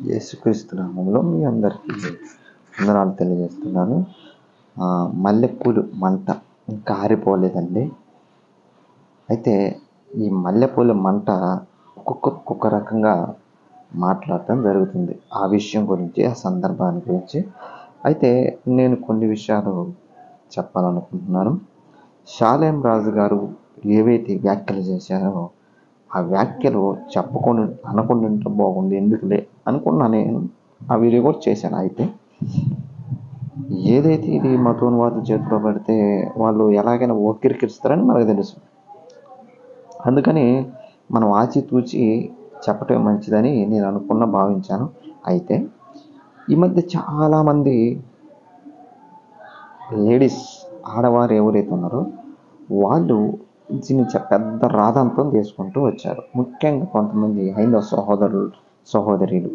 యేసుక్రీస్తు నామంలో మీ అందరికీ వందనాలు తెలియజేస్తున్నాను. మల్లెపూలు మంట ఇంకా ఆరిపోలేదండి. అయితే ఈ మల్లెపూల మంట ఒక్కొక్క రకంగా మాట్లాడటం జరుగుతుంది. ఆ విషయం గురించి, ఆ సందర్భాన్ని గురించి అయితే నేను కొన్ని విషయాలు చెప్పాలనుకుంటున్నాను. షాలేం రాజు గారు ఏవైతే వ్యాఖ్యలు చేశారో ఆ వ్యాఖ్యలు అనకుండా ఉంటే బాగుంది, ఎందుకులే అనుకున్నా. నేను ఆ వీడియో కూడా చేశాను. అయితే ఏదైతే ఇది మతోన్మాద చేతిలో పెడితే వాళ్ళు ఎలాగైనా వక్రీకరిస్తారని మనకు తెలుసు. అందుకని మనం ఆచితూచి చెప్పటం మంచిదని నేను భావించాను. అయితే ఈ మధ్య చాలామంది లేడీస్, ఆడవారు ఎవరైతే ఉన్నారో వాళ్ళు దీన్ని పెద్ద రాదంతం తీసుకుంటూ వచ్చారు. ముఖ్యంగా కొంతమంది హైందవ సహోదరులు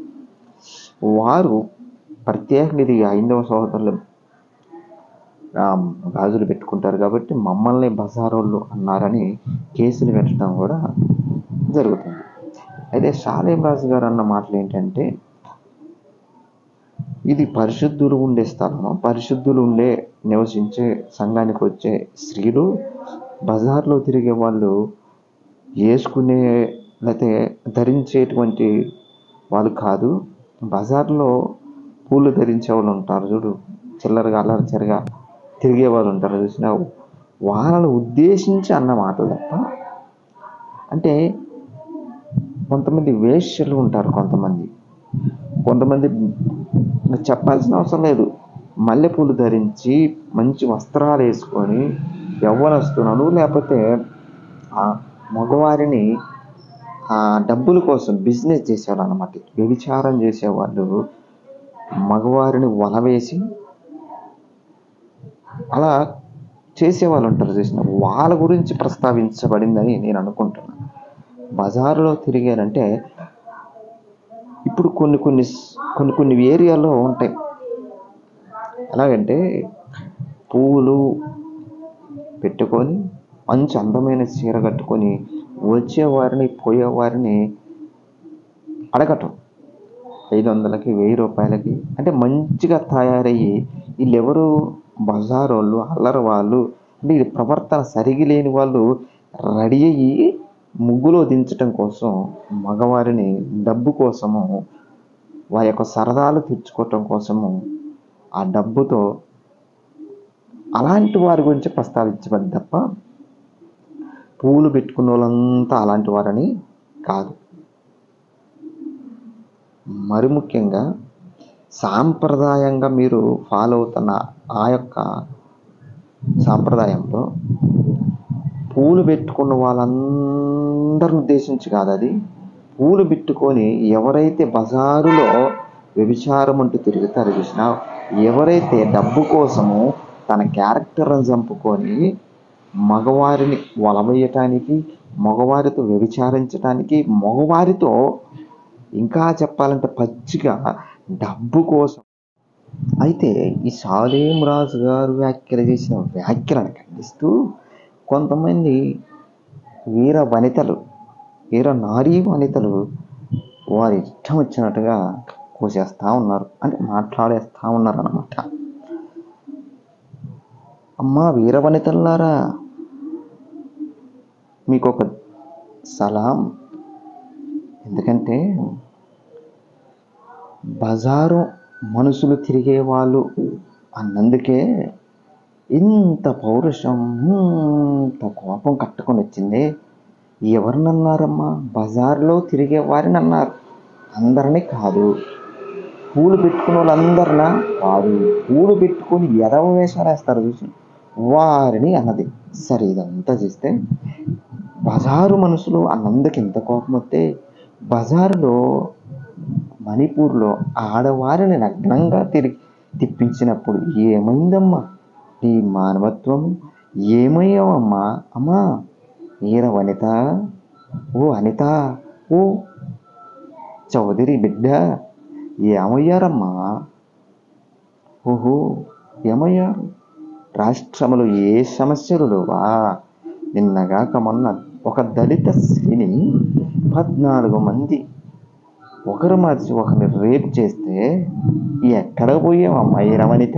వారు ప్రత్యేకంగా ఇది హైందవ సహోదరులు గాజులు పెట్టుకుంటారు కాబట్టి మమ్మల్ని బజారోళ్ళు అన్నారని కేసులు పెట్టడం కూడా జరుగుతుంది. అయితే షాలేం రాజు గారు అన్న మాటలు ఏంటంటే, ఇది పరిశుద్ధులు ఉండే స్థలము, పరిశుద్ధులు నివసించే సంఘానికి వచ్చే స్త్రీలు బజార్లో తిరిగే వాళ్ళు వేసుకునే లేకపోతే ధరించేటువంటి వాళ్ళు కాదు. బజార్లో పూలు ధరించే వాళ్ళు ఉంటారు చూడు, చిల్లరగా అల్లరిచరగా తిరిగే వాళ్ళు ఉంటారు చూసిన, వాళ్ళని ఉద్దేశించి అన్న మాటలు తప్ప. అంటే కొంతమంది వేశ్యలు ఉంటారు, కొంతమంది చెప్పాల్సిన అవసరం లేదు, మల్లెపూలు ధరించి మంచి వస్త్రాలు వేసుకొని యవ్వనస్తున్నారు, లేకపోతే మగవారిని డబ్బుల కోసం బిజినెస్ చేసేవాళ్ళు అన్నమాట. వ్యభిచారం చేసేవాళ్ళు మగవారిని వలవేసి అలా చేసేవాళ్ళు ఉంటారు చూసిన, వాళ్ళ గురించి ప్రస్తావించబడిందని నేను అనుకుంటున్నాను. బజారులో తిరిగారంటే ఇప్పుడు కొన్ని ఏరియాలో ఉంటాయి. ఎలాగంటే పువ్వులు పెట్టుకొని మంచి అందమైన చీర కట్టుకొని వచ్చేవారిని పోయేవారిని అడగటం 500కి 1000 రూపాయలకి. అంటే మంచిగా తయారయ్యి వీళ్ళెవరు, బజారోళ్ళు, అల్లరి వాళ్ళు, అంటే ఇది ప్రవర్తన సరిగి లేని వాళ్ళు రెడీ అయ్యి ముగ్గులో దించటం కోసం మగవారిని డబ్బు కోసము, వారి యొక్క సరదాలు తీర్చుకోవటం కోసము ఆ డబ్బుతో అలాంటి వారి గురించి ప్రస్తావించబడి తప్ప పూలు పెట్టుకున్న వాళ్ళంతా అలాంటి వారని కాదు. మరి ముఖ్యంగా సాంప్రదాయంగా మీరు ఫాలో అవుతున్న ఆ యొక్క సాంప్రదాయంలో పూలు పెట్టుకున్న వాళ్ళందరిని ఉద్దేశించి కాదు. అది పూలు పెట్టుకొని ఎవరైతే బజారులో వ్యభిచారం అంటూ తిరుగుతారో చూసినా, ఎవరైతే డబ్బు కోసము తన క్యారెక్టర్ని చంపుకొని మగవారిని వలవేయటానికి, మగవారితో వ్యభిచారించడానికి, మగవారితో ఇంకా చెప్పాలంటే పచ్చిగా డబ్బు కోసం. అయితే ఈ షాలేం రాజు గారు వ్యాఖ్యలు చేసిన వ్యాఖ్యలను ఖండిస్తూ కొంతమంది వీర నారీ వనితలు వారి ఇష్టం వచ్చినట్టుగా కోసేస్తూ ఉన్నారు, అంటే మాట్లాడేస్తూ ఉన్నారు అన్నమాట. అమ్మా వీర వనితల్లారా, మీకు ఒక సలాం. ఎందుకంటే బజారు మనుషులు తిరిగే వాళ్ళు అన్నందుకే ఇంత పౌరుషం, ఇంత కోపం కట్టుకొని వచ్చింది. ఎవరినన్నారమ్మా? బజార్లో తిరిగే వారిని అన్నారు, అందరినీ కాదు. పూలు పెట్టుకునే వాళ్ళందరినా కాదు, పూలు పెట్టుకొని ఎదవ వేషాలు వేస్తారు చూసి వారిని అన్నది. సరే, ఇదంతా చేస్తే బజారు మనుషులు అన్నందుకు ఎంత కోపం వస్తే, బజారులో మణిపూర్లో ఆడవారిని నగ్నంగా తిప్పించినప్పుడు ఏమైందమ్మా నీ మానవత్వం? ఏమయ్యావమ్మా? అమ్మా వీర వనిత, ఓ అనిత, ఓ చౌదరి బిడ్డ, ఏమయ్యారమ్మా? ఓహో ఏమయ్యారు? రాష్ట్రంలో ఏ సమస్యలు లేవా? నిన్నగాక మొన్న ఒక దళిత స్త్రీని 14 మంది ఒకరు మార్చి ఒకరిని రేప్ చేస్తే ఎక్కడ పోయావమ్మా ఈ రమణిత?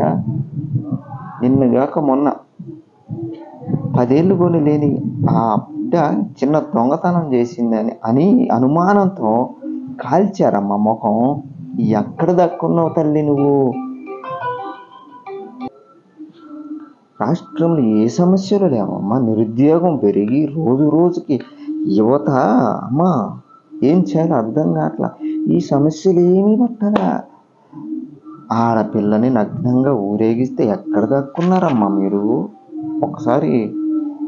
నిన్నగాక మొన్న 10 ఏళ్ళు కూడా లేని ఆ బిడ్డ చిన్న దొంగతనం చేసిందని అనుమానంతో కాల్చారమ్మా ముఖం. ఎక్కడ దక్కున్నావు తల్లి నువ్వు? రాష్ట్రంలో ఏ సమస్యలు లేవమ్మా. నిరుద్యోగం పెరిగి రోజు రోజుకి యువత అమ్మా ఏం చేయాలో అర్థం కావట్లా. ఈ సమస్యలు ఏమీ పట్టరా. ఆడపిల్లని నగ్నంగా ఊరేగిస్తే ఎక్కడ దక్కున్నారమ్మా మీరు? ఒకసారి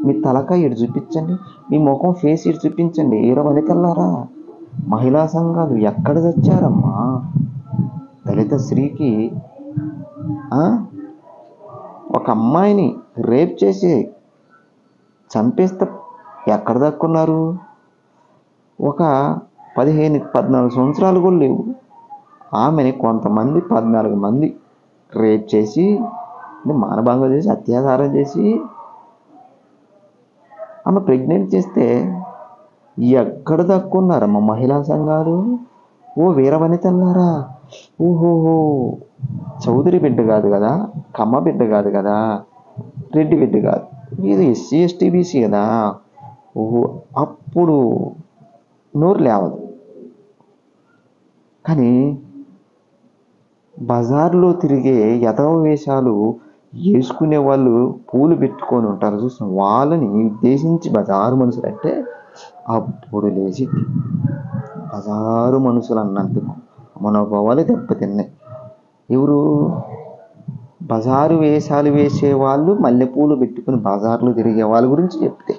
మీ తలకాయ ఇటు చూపించండి, మీ ముఖం ఫేస్ ఇటు చూపించండి. వనితల్లారా, మహిళా సంఘాలు ఎక్కడ తెచ్చారమ్మా? దళిత స్త్రీకి ఒక అమ్మాయిని రేప్ చేసి చంపేస్తే ఎక్కడ దక్కున్నారు? ఒక 14 సంవత్సరాలు కూడా లేవు. ఆమెని కొంతమంది 14 మంది రేప్ చేసి మానభంగం చేసి అత్యాచారం చేసి ఆమె ప్రెగ్నెంట్ చేస్తే ఎక్కడ దక్కున్నారమ్మా మహిళా సంఘాలు? ఓ వీరవనితల్లారా, ఓహోహో చౌదరి బిడ్డ కాదు కదా, కమ్మ బిడ్డ కాదు కదా, రెడ్డి బిడ్డ కాదు, ఇది ఎస్సీ ఎస్టీ బీసీ కదా. ఓహో అప్పుడు నోరు లేవదు. కానీ బజార్లో తిరిగే యథవ వేషాలు వేసుకునే వాళ్ళు పూలు పెట్టుకొని ఉంటారు చూసిన వాళ్ళని ఉద్దేశించి బజారు మనుషులు అంటే అప్పుడు లేచి బజారు మనుషులు అన్నందుకు మనోభావాలు దెబ్బతిన్నాయి. ఎవరు? బజారు వేషాలు వేసేవాళ్ళు మల్లెపూలు పెట్టుకుని బజార్లో తిరిగే వాళ్ళ గురించి చెప్తే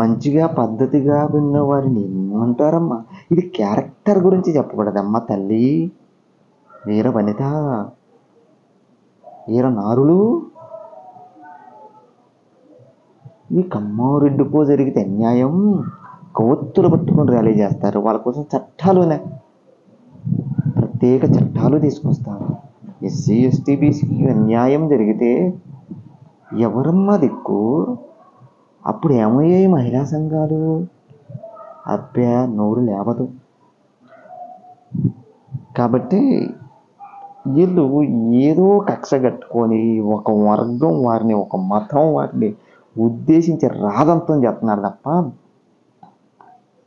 మంచిగా పద్ధతిగా విన్న వారిని ఏమంటారమ్మా? ఇది క్యారెక్టర్ గురించి చెప్పకూడదమ్మా తల్లి. వీర వనిత, వీర నారులు, ఈ కమ్మారెడ్డికో జరిగితే అన్యాయం కొవ్వొత్తులు పట్టుకొని ర్యాలీ చేస్తారు. వాళ్ళ కోసం చట్టాలు ప్రత్యేక చట్టాలు తీసుకొస్తారు. ఎస్సీ ఎస్టీ బీసీకి అన్యాయం జరిగితే ఎవరమ్మా దిక్కు? అప్పుడు ఏమయ్యాయి మహిళా సంఘాలు? అబ్బా నోరు లేవదు. కాబట్టి వీళ్ళు ఏదో కక్ష కట్టుకొని ఒక వర్గం వారిని, ఒక మతం వారిని ఉద్దేశించి రాదంతం చేస్తున్నారు తప్ప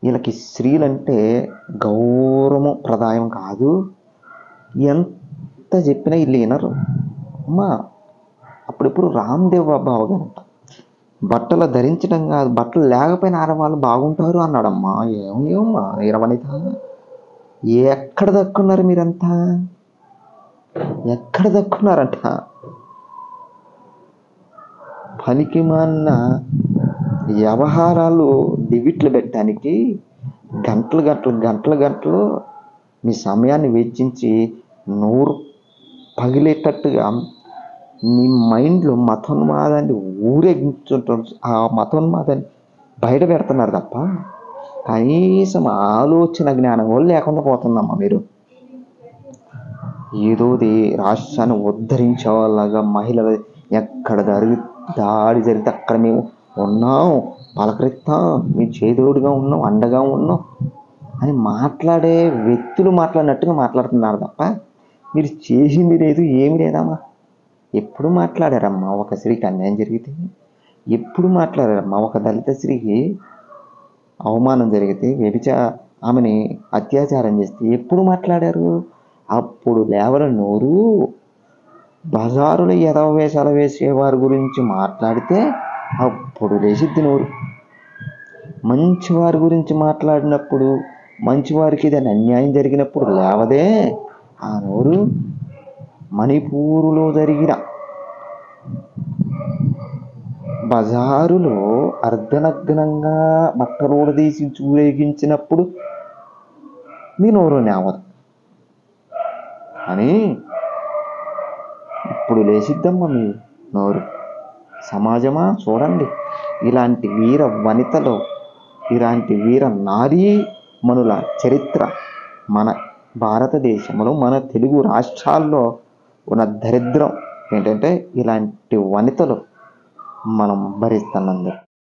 వీళ్ళకి స్త్రీలంటే గౌరవం ప్రదాయం కాదు. ఎంత చెప్పినా వీళ్ళు వినరు. అమ్మా అప్పుడెప్పుడు రామ్దేవ్ బాబా గారంట బట్టలు ధరించడం కాదు, బట్టలు లేకపోయినా ఆడవాళ్ళు బాగుంటారు అన్నాడమ్మా. ఏమమ్మా వీరవనిత, ఎక్కడ దక్కున్నారు మీరంతా? ఎక్కడ దక్కున్నారంట? పనికి మాన్న వ్యవహారాలు డిబిట్లు పెట్టడానికి గంటలు మీ సమయాన్ని వెచ్చించి నోరు పగిలేటట్టుగా మీ మైండ్లో మతోన్మాదాన్ని ఊరేగించుంటారు. ఆ మతోన్మాదాన్ని బయట పెడుతున్నారు తప్ప కనీసం ఆలోచన జ్ఞానం కూడా లేకుండా పోతుందమ్మా మీరు. ఏదోది రాష్ట్రాన్ని ఉద్ధరించే వాళ్ళగా మహిళలు ఎక్కడ దాడి జరిగితే అక్కడ మేము ఉన్నాం, పలకరిస్తాం, మేము చేదోడుగా ఉన్నాం, అండగా ఉన్నాం అని మాట్లాడే వ్యక్తులు మాట్లాడినట్టుగా మాట్లాడుతున్నారు తప్ప మీరు చేసింది లేదు, ఏమి లేదమ్మా. ఎప్పుడు మాట్లాడారమ్మా ఒక స్త్రీకి అన్యాయం జరిగితే? ఎప్పుడు మాట్లాడారమ్మా ఒక దళిత స్త్రీకి అవమానం జరిగితే, ఆమెని అత్యాచారం చేస్తే ఎప్పుడు మాట్లాడారు? అప్పుడు లేవల నోరు. బజారులో ఎదవ వేషాలు వేసేవారి గురించి మాట్లాడితే అప్పుడు లేచిద్ది నోరు. మంచివారి గురించి మాట్లాడినప్పుడు, మంచివారికి ఏదైనా అన్యాయం జరిగినప్పుడు లేవదే ఆ నోరు. మణిపూరులో జరిగిన బజారులో అర్ధనగ్నంగా బట్టలు ఊడదీసి ఊరేగించినప్పుడు మీ నోరు నేవదు అని ఇప్పుడు లేచిద్దమ్మా మీ నోరు. సమాజమా చూడండి, ఇలాంటి వీర వనితలు, ఇలాంటి వీర నారీమణుల చరిత్ర మన భారతదేశంలో, మన తెలుగు రాష్ట్రాల్లో ఉన్న దరిద్రం ఏంటంటే ఇలాంటి వనితలు మనం భరిస్తున్నందుకు.